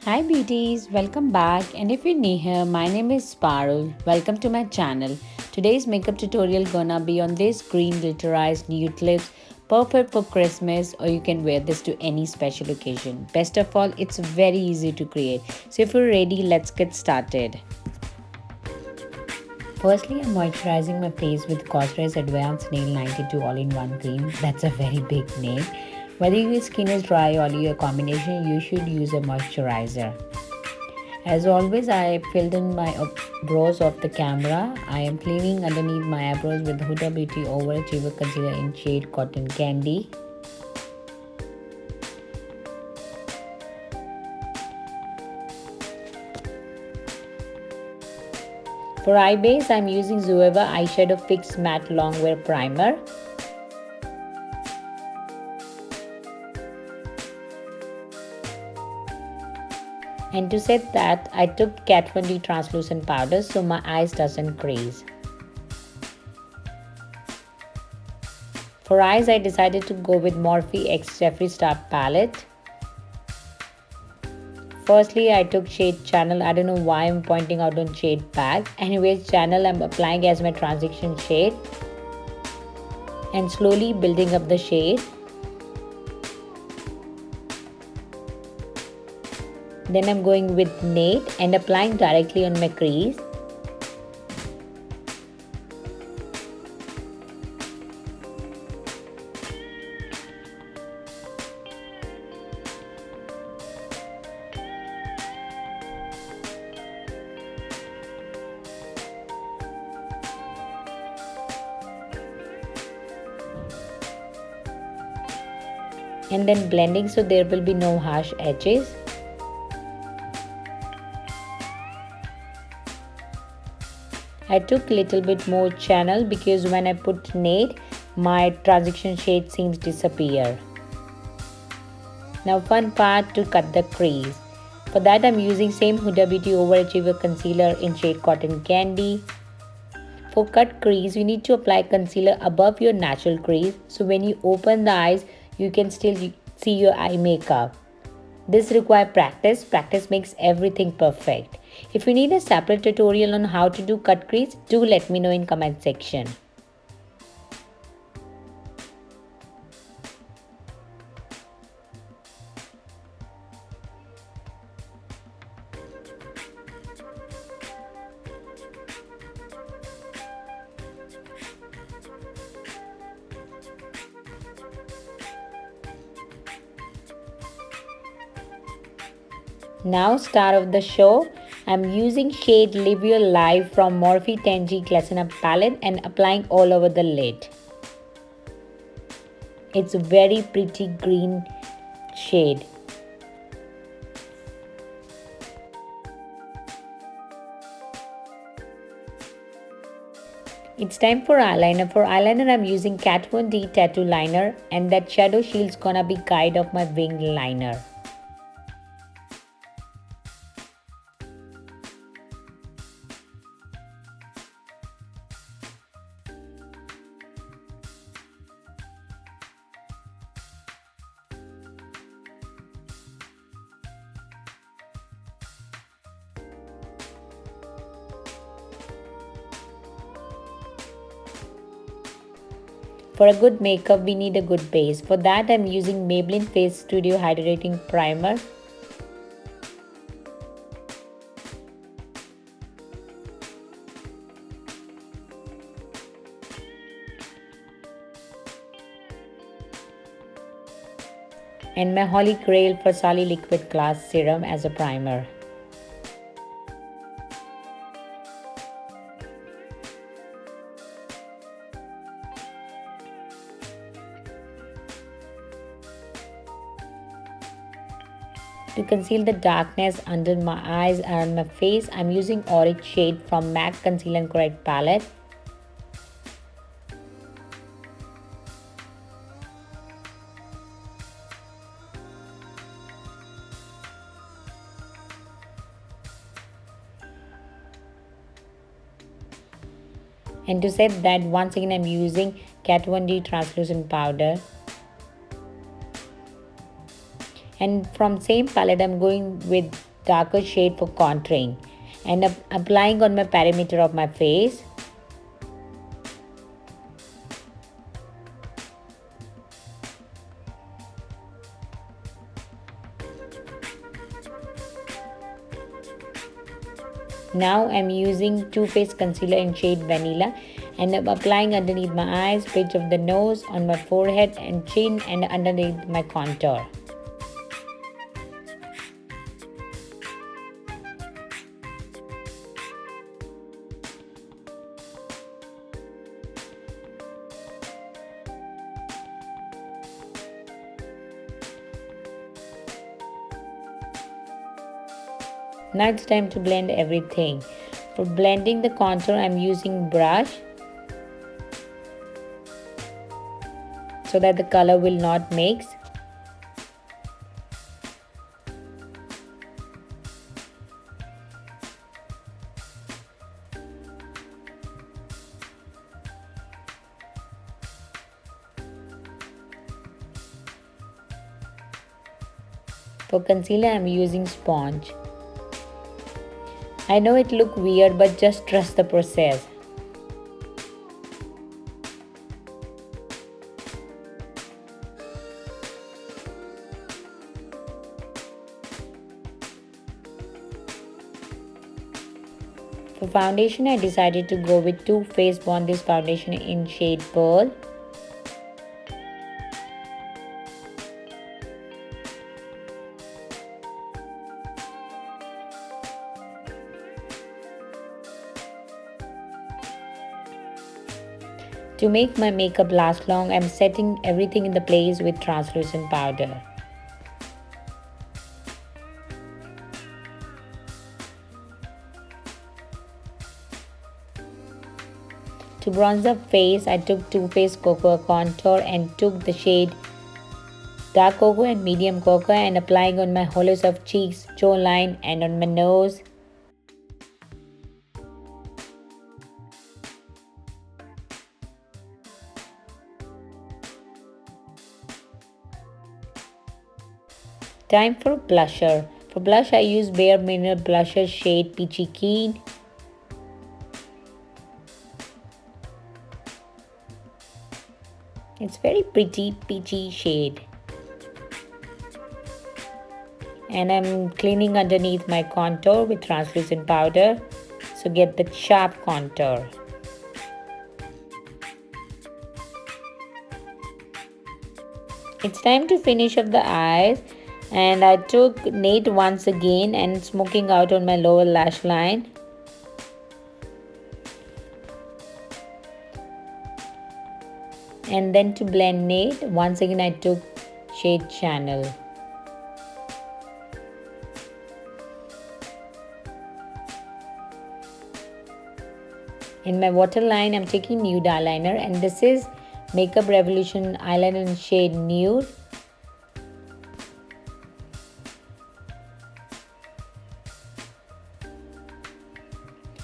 Hi beauties, welcome back, and if you're new here, my name is Parul. Welcome to my channel. Today's makeup tutorial gonna be on this green glitterized nude lips, perfect for Christmas, or you can wear this to any special occasion. Best of all, it's very easy to create. So if you're ready, let's get started. Firstly, I'm moisturizing my face with Cosrx Advanced Nail 92 All-in-One Cream. That's a very big name. Whether your skin is dry, oily, or combination, you should use a moisturizer. As always, I filled in my brows of the camera. I am cleaning underneath my eyebrows with Huda Beauty Overachiever Concealer in shade Cotton Candy. For eye base, I am using Zoeva Eyeshadow Fix Matte Longwear Primer. And to set that, I took Kat Von D translucent powder so my eyes doesn't crease. For eyes, I decided to go with Morphe X Jeffree Star palette. Firstly, I took shade Channel. I don't know why I'm pointing out on shade pack. Anyways, Channel I'm applying as my transition shade and slowly building up the shade. Then I'm going with Nate and applying directly on my crease. And then blending so there will be no harsh edges. I took little bit more Channel because when I put Nate, my transition shade seems disappear. Now fun part to cut the crease. For that I'm using same Huda Beauty Overachiever Concealer in shade Cotton Candy. For cut crease, you need to apply concealer above your natural crease so when you open the eyes, you can still see your eye makeup. This requires practice. Practice makes everything perfect. If you need a separate tutorial on how to do cut crease, do let me know in comment section. Now star of the show, I'm using shade Live Your Life from Morphe 10G Glisten Up palette and applying all over the lid. It's a very pretty green shade. It's time for eyeliner. For eyeliner, I'm using Kat Von D Tattoo Liner and that shadow shield's gonna be guide of my wing liner. For a good makeup, we need a good base. For that, I'm using Maybelline Face Studio Hydrating Primer. And my Holy Grail Farsali Liquid Glass Serum as a primer. To conceal the darkness under my eyes and my face, I'm using Orange shade from MAC Conceal and Correct palette. And to set that, once again I'm using Kat Von D translucent powder. And from same palette I'm going with darker shade for contouring and applying on my perimeter of my face. Now I'm using Too Faced concealer in shade Vanilla and I'm applying underneath my eyes, bridge of the nose, on my forehead and chin and underneath my contour. Now it's time to blend everything. For blending the contour, I'm using brush so that the color will not mix. For concealer, I'm using sponge. I know it looks weird, but just trust the process. For foundation, I decided to go with Too Faced Born This foundation in shade Pearl. To make my makeup last long, I'm setting everything in the place with translucent powder. To bronze the face, I took Too Faced Cocoa Contour and took the shade Dark Cocoa and Medium Cocoa and applying on my hollows of cheeks, jawline and on my nose. Time for blusher. For blush, I use Bare Mineral Blusher shade Peachy Keen. It's very pretty peachy shade. And I'm cleaning underneath my contour with translucent powder. So get the sharp contour. It's time to finish up the eyes. And I took Nate once again and smoking out on my lower lash line. And then to blend Nate, once again I took shade Channel. In my waterline, I'm taking nude eyeliner and this is Makeup Revolution eyeliner in shade Nude.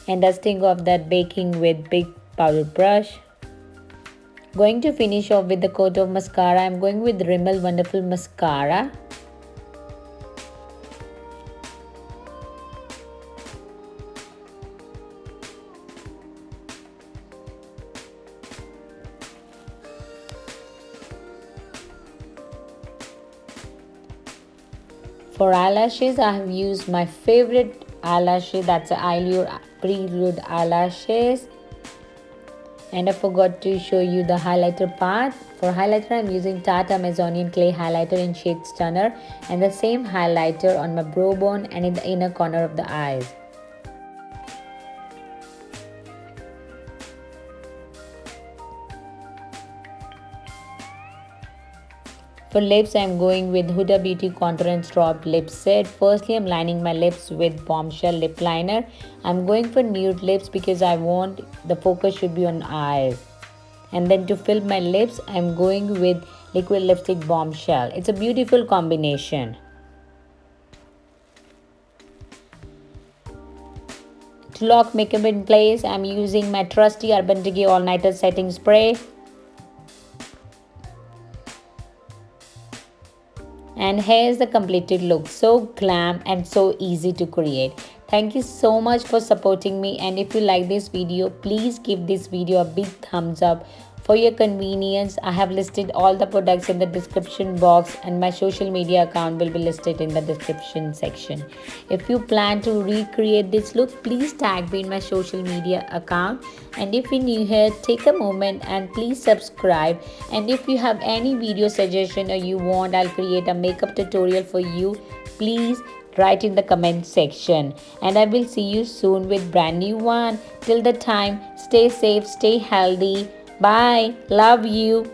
And dusting off that baking with big powder brush. Going to finish off with the coat of mascara. I'm going with Rimmel Wonderful Mascara. For eyelashes, I have used my favorite eyelashes, that's the Allure Prelude eyelashes. And I forgot to show you the highlighter part. For highlighter, I'm using Tarte Amazonian Clay Highlighter in shade Stunner and the same highlighter on my brow bone and in the inner corner of the eyes. For lips, I'm going with Huda Beauty Contour and Strawberry Lip Set. Firstly, I'm lining my lips with Bombshell Lip Liner. I'm going for nude lips because I want the focus should be on eyes. And then to fill my lips, I'm going with Liquid Lipstick Bombshell. It's a beautiful combination. To lock makeup in place, I'm using my trusty Urban Decay All Nighter Setting Spray. And here's the completed look, so glam and so easy to create. Thank you so much for supporting me, and if you like this video, please give this video a big thumbs up. For your convenience, I have listed all the products in the description box, and my social media account will be listed in the description section. If you plan to recreate this look, please tag me in my social media account. And if you're new here, take a moment and please subscribe. And if you have any video suggestion or you want I'll create a makeup tutorial for you, please write in the comment section, and I will see you soon with brand new one. Till the time, stay safe, stay healthy. Bye. Love you.